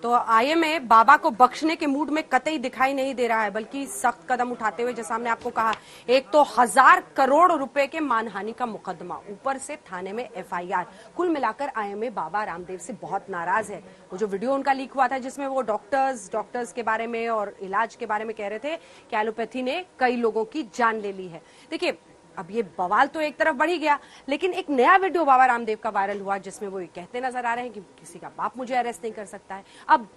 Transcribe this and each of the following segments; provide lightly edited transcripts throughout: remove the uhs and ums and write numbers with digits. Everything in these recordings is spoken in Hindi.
तो आईएमए बाबा को बख्शने के मूड में कतई दिखाई नहीं दे रहा है, बल्कि सख्त कदम उठाते हुए, जैसा हमने आपको कहा, एक तो 1000 करोड़ रुपए के मानहानि का मुकदमा, ऊपर से थाने में एफआईआर। कुल मिलाकर आईएमए बाबा रामदेव से बहुत नाराज है। वो जो वीडियो उनका लीक हुआ था जिसमें वो डॉक्टर्स के बारे में और इलाज के बारे में कह रहे थे कि एलोपैथी ने कई लोगों की जान ले ली है। देखिए, अब ये बवाल तो एक तरफ बढ़ ही गया, लेकिन एक नया वीडियो बाबा रामदेव का वायरल हुआ जिसमें वो ये कहते नजर आ रहे हैं कि किसी का बाप मुझे अरेस्ट नहीं कर सकता है। अब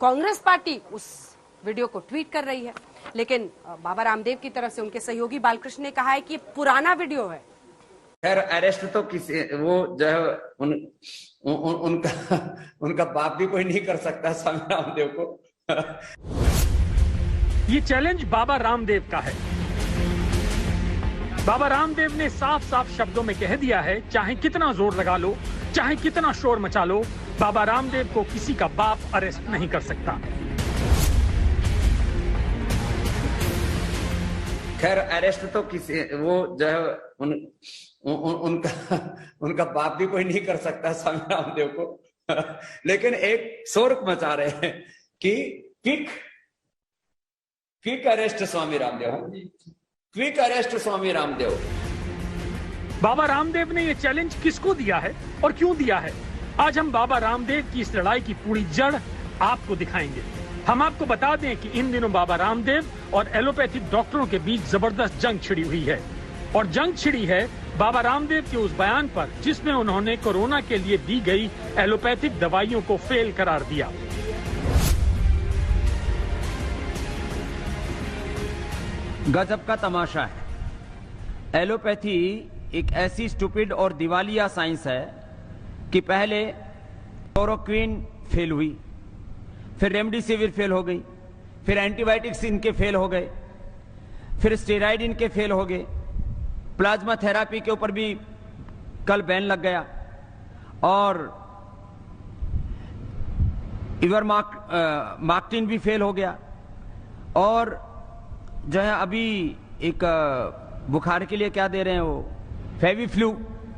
कांग्रेस पार्टी उस वीडियो को ट्वीट कर रही है, लेकिन बाबा रामदेव की तरफ से उनके सहयोगी बालकृष्ण ने कहा है कि ये पुराना वीडियो है। खैर, अरेस्ट तो किसी वो जो है उनका बाप भी कोई नहीं कर सकता स्वामी रामदेव को। ये चैलेंज बाबा रामदेव का है। बाबा रामदेव ने साफ साफ शब्दों में कह दिया है, चाहे कितना जोर लगा लो, चाहे कितना शोर मचा लो, बाबा रामदेव को किसी का बाप अरेस्ट नहीं कर सकता। खैर, अरेस्ट तो किसी वो जो है उनका बाप भी कोई नहीं कर सकता स्वामी रामदेव को। लेकिन एक शोर मचा रहे हैं कि quick arrest Swami Ramdev, quick arrest Swami Ramdev. Baba Ramdev ने यह चैलेंज किसको दिया है और क्यों दिया है? आज हम बाबा रामदेव की इस लड़ाई की पूरी जड़ आपको दिखाएंगे। हम आपको बता दें कि इन दिनों बाबा रामदेव और एलोपैथिक डॉक्टरों के बीच जबरदस्त जंग छिड़ी हुई है, और जंग छिड़ी है बाबा रामदेव के उस बयान पर जिसमें उन्होंने कोरोना के लिए दी गई एलोपैथिक दवाइयों को फेल करार दिया। गजब का तमाशा है। एलोपैथी एक ऐसी स्टूपिड और दिवालिया साइंस है कि पहले क्लोरोक्विन फेल हुई, फिर रेमडेसिविर फेल हो गई, फिर एंटीबायोटिक्स इनके फेल हो गए, फिर स्टेरॉइड इनके फेल हो गए, प्लाज्मा थेरापी के ऊपर भी कल बैन लग गया, और इवरमाक्टिन भी फेल हो गया, और जो है अभी एक बुखार के लिए क्या दे रहे हैं वो फेविफ्लू,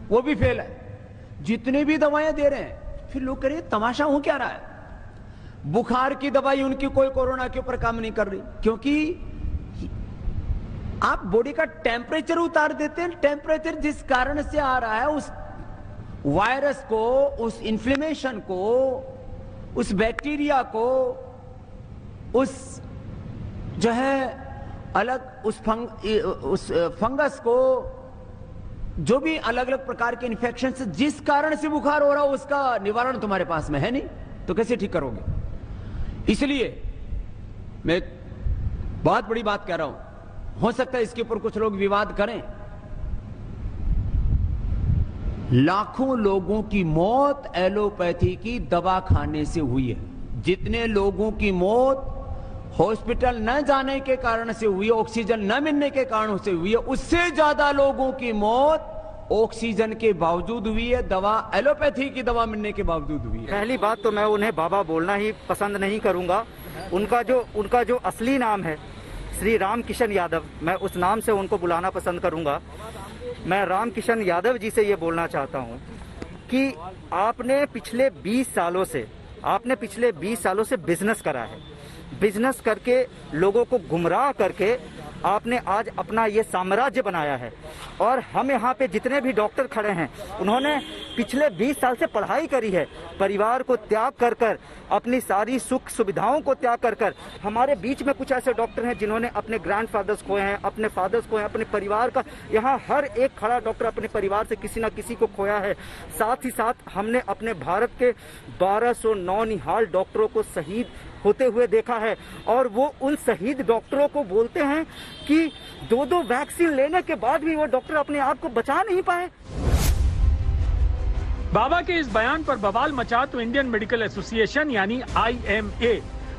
वो भी फेल है। जितने भी दवाएं दे रहे हैं, फिर लोग कह रहे हैं तमाशा हो क्या रहा है। बुखार की दवाई उनकी कोई कोरोना के ऊपर काम नहीं कर रही, क्योंकि आप बॉडी का टेम्परेचर उतार देते हैं। टेम्परेचर जिस कारण से आ रहा है, उस वायरस को, उस इन्फ्लेमेशन को, उस बैक्टीरिया को, उस जो है अलग उस फंगस को, जो भी अलग अलग प्रकार के इन्फेक्शन से जिस कारण से बुखार हो रहा हो, उसका निवारण तुम्हारे पास में है नहीं, तो कैसे ठीक करोगे? इसलिए मैं बहुत बड़ी बात कह रहा हूं, हो सकता है इसके ऊपर कुछ लोग विवाद करें। लाखों लोगों की मौत एलोपैथी की दवा खाने से हुई है। जितने लोगों की मौत हॉस्पिटल न जाने के कारण से हुई है, ऑक्सीजन न मिलने के कारण से हुई है, उससे ज्यादा लोगों की मौत ऑक्सीजन के बावजूद हुई है, दवा एलोपैथी की दवा मिलने के बावजूद हुई है। पहली बात तो मैं उन्हें बाबा बोलना ही पसंद नहीं करूंगा। उनका जो असली नाम है श्री रामकिशन यादव, मैं उस नाम से उनको बुलाना पसंद करूंगा। मैं रामकिशन यादव जी से ये बोलना चाहता हूं कि आपने पिछले 20 सालों से बिजनेस करा है। बिजनेस करके लोगों को गुमराह करके आपने आज अपना ये साम्राज्य बनाया है। और हम यहाँ पे जितने भी डॉक्टर खड़े हैं, उन्होंने पिछले 20 साल से पढ़ाई करी है, परिवार को त्याग कर कर, अपनी सारी सुख सुविधाओं को त्याग कर कर। हमारे बीच में कुछ ऐसे डॉक्टर हैं जिन्होंने अपने ग्रैंडफादर्स खोए हैं, अपने फादर्स खोए हैं, अपने परिवार का, यहाँ हर एक खड़ा डॉक्टर अपने परिवार से किसी न किसी को खोया है। साथ ही साथ हमने अपने भारत के 1200 नौनिहाल डॉक्टरों को शहीद होते हुए देखा है, और वो उन शहीद डॉक्टरों को बोलते हैं कि 2 वैक्सीन लेने के बाद भी वो डॉक्टर अपने आप को बचा नहीं पाए। बाबा के इस बयान पर बवाल मचा तो इंडियन मेडिकल एसोसिएशन यानी आईएमए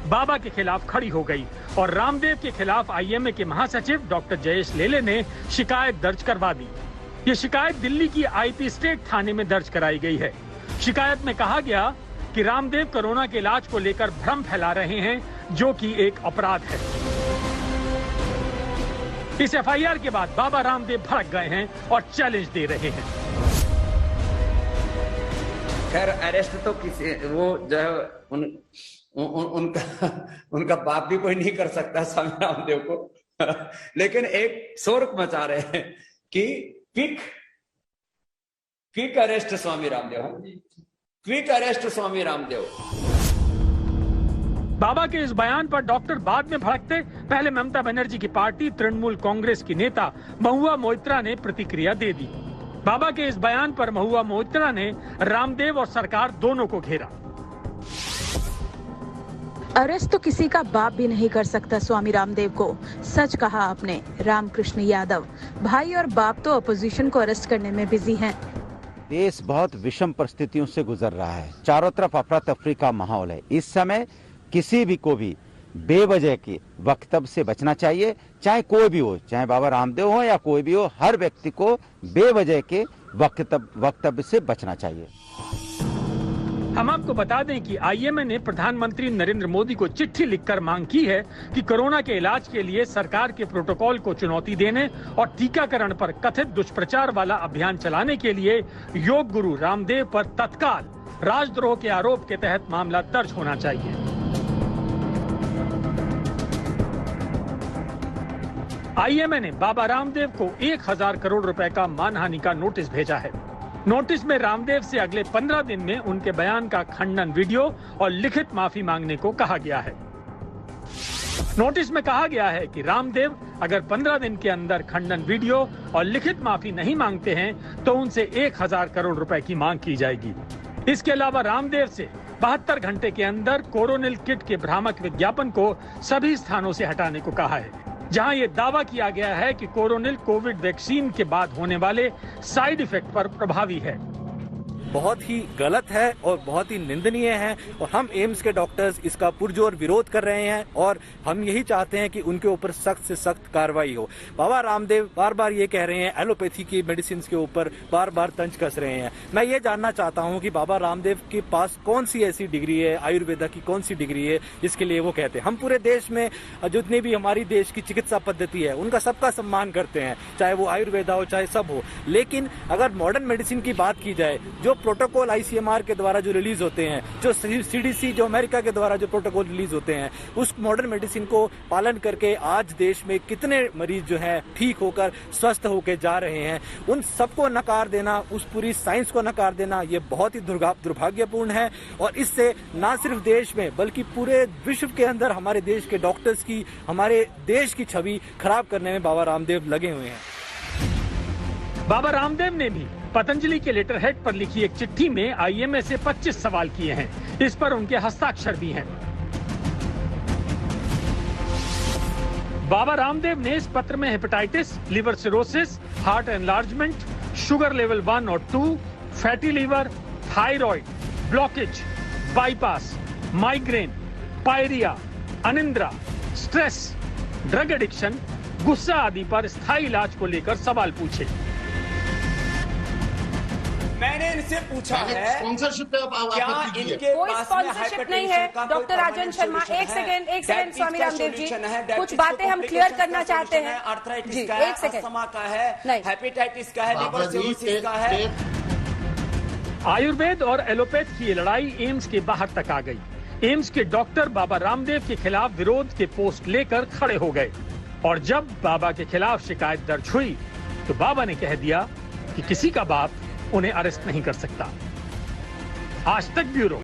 बाबा के खिलाफ खड़ी हो गई, और रामदेव के खिलाफ आईएमए के महासचिव डॉक्टर जयेश लेले ने शिकायत दर्ज करवा दी। ये शिकायत दिल्ली की आईपी स्टेट थाने में दर्ज कराई गई है। शिकायत में कहा गया कि रामदेव कोरोना के इलाज को लेकर भ्रम फैला रहे हैं, जो कि एक अपराध है। इस एफआईआर के बाद बाबा रामदेव भड़क गए हैं और चैलेंज दे रहे हैं। खैर, अरेस्ट तो किसी वो जो है उनका बाप भी कोई नहीं कर सकता स्वामी रामदेव को। लेकिन एक शोर मचा रहे हैं कि quick arrest Swami Ramdev, quick arrest Swami Ramdev. बाबा के इस बयान पर डॉक्टर बाद में भड़कते, पहले ममता बनर्जी की पार्टी तृणमूल कांग्रेस की नेता महुआ मोइत्रा ने प्रतिक्रिया दे दी। बाबा के इस बयान पर महुआ मोइत्रा ने रामदेव और सरकार दोनों को घेरा। अरेस्ट तो किसी का बाप भी नहीं कर सकता स्वामी रामदेव को, सच कहा आपने। रामकृष्ण यादव भाई और बाप तो अपोजिशन को अरेस्ट करने में बिजी हैं। देश बहुत विषम परिस्थितियों से गुजर रहा है, चारों तरफ अफरा तफरी का माहौल है। इस समय किसी भी को भी बेवजह के वक्तव्य से बचना चाहिए, चाहे कोई भी हो, चाहे बाबा रामदेव हो या कोई भी हो, हर व्यक्ति को बेवजह के वक्तव्य से बचना चाहिए। हम आपको बता दें कि आईएमए ने प्रधानमंत्री नरेंद्र मोदी को चिट्ठी लिखकर मांग की है कि कोरोना के इलाज के लिए सरकार के प्रोटोकॉल को चुनौती देने और टीकाकरण पर कथित दुष्प्रचार वाला अभियान चलाने के लिए योग गुरु रामदेव पर तत्काल राजद्रोह के आरोप के तहत मामला दर्ज होना चाहिए। आईएमए ने बाबा रामदेव को 1000 करोड़ रुपए का मानहानि का नोटिस भेजा है। नोटिस में रामदेव से अगले 15 दिन में उनके बयान का खंडन वीडियो और लिखित माफी मांगने को कहा गया है। नोटिस में कहा गया है कि रामदेव अगर 15 दिन के अंदर खंडन वीडियो और लिखित माफी नहीं मांगते हैं तो उनसे 1000 करोड़ रुपए की मांग की जाएगी। इसके अलावा रामदेव से 72 घंटे के अंदर कोरोनिल किट के भ्रामक विज्ञापन को सभी स्थानों से हटाने को कहा है, जहां ये दावा किया गया है कि कोरोनिल कोविड वैक्सीन के बाद होने वाले साइड इफेक्ट पर प्रभावी है। बहुत ही गलत है और बहुत ही निंदनीय है और हम एम्स के डॉक्टर्स इसका पुरजोर विरोध कर रहे हैं और हम यही चाहते हैं कि उनके ऊपर सख्त से सख्त कार्रवाई हो। बाबा रामदेव बार बार ये कह रहे हैं, एलोपैथी की मेडिसिन के ऊपर बार बार तंज कस रहे हैं। मैं ये जानना चाहता हूँ कि बाबा रामदेव के पास कौन सी ऐसी डिग्री है, आयुर्वेदा की कौन सी डिग्री है जिसके लिए वो कहते हैं। हम पूरे देश में जितनी भी हमारी देश की चिकित्सा पद्धति है उनका सबका सम्मान करते हैं, चाहे वो आयुर्वेदा हो चाहे सब हो, लेकिन अगर मॉडर्न मेडिसिन की बात की जाए, जो प्रोटोकॉल आईसीएमआर के द्वारा जो रिलीज होते हैं, जो सीडीसी जो अमेरिका के द्वारा जो प्रोटोकॉल रिलीज होते हैं, उस मॉडर्न मेडिसिन को पालन करके आज देश में कितने मरीज जो हैं ठीक होकर स्वस्थ होकर जा रहे हैं, उन सबको नकार देना, उस पूरी साइंस को नकार देना, ये बहुत ही दुर्भाग्यपूर्ण है। और इससे न सिर्फ देश में बल्कि पूरे विश्व के अंदर हमारे देश के डॉक्टर्स की, हमारे देश की छवि खराब करने में बाबा रामदेव लगे हुए हैं। बाबा रामदेव ने भी पतंजलि के लेटर हेड पर लिखी एक चिट्ठी में आईएमए से 25 सवाल किए हैं। इस पर उनके हस्ताक्षर भी हैं। बाबा रामदेव ने इस पत्र में hepatitis, liver cirrhosis, heart enlargement, sugar level 1 और 2, fatty liver, thyroid, blockage, bypass, migraine, pyorrhoea, अनिंद्रा, स्ट्रेस, ड्रग एडिक्शन, गुस्सा आदि पर स्थायी इलाज को लेकर सवाल पूछे। मैंने इनसे पूछा है स्पॉन्सरशिप पे क्या इनके कोई पास में स्पॉन्सरशिप नहीं है। डॉक्टर राजन शर्मा, एक सेकेंड स्वामी रामदेव जी, कुछ बातें हम क्लियर करना चाहते हैं। आर्थराइटिस जी, का है, एक सेकेंड, अस्थमा का है, हेपेटाइटिस का है, लिवर सिरोसिस का है। आयुर्वेद और एलोपैथ की ये लड़ाई एम्स के बाहर तक आ गई। एम्स के डॉक्टर बाबा रामदेव के खिलाफ विरोध के पोस्ट लेकर खड़े हो गए और जब बाबा के खिलाफ शिकायत दर्ज हुई तो बाबा ने कह दिया कि किसी का बाप उन्हें अरेस्ट नहीं कर सकता। आज तक ब्यूरो।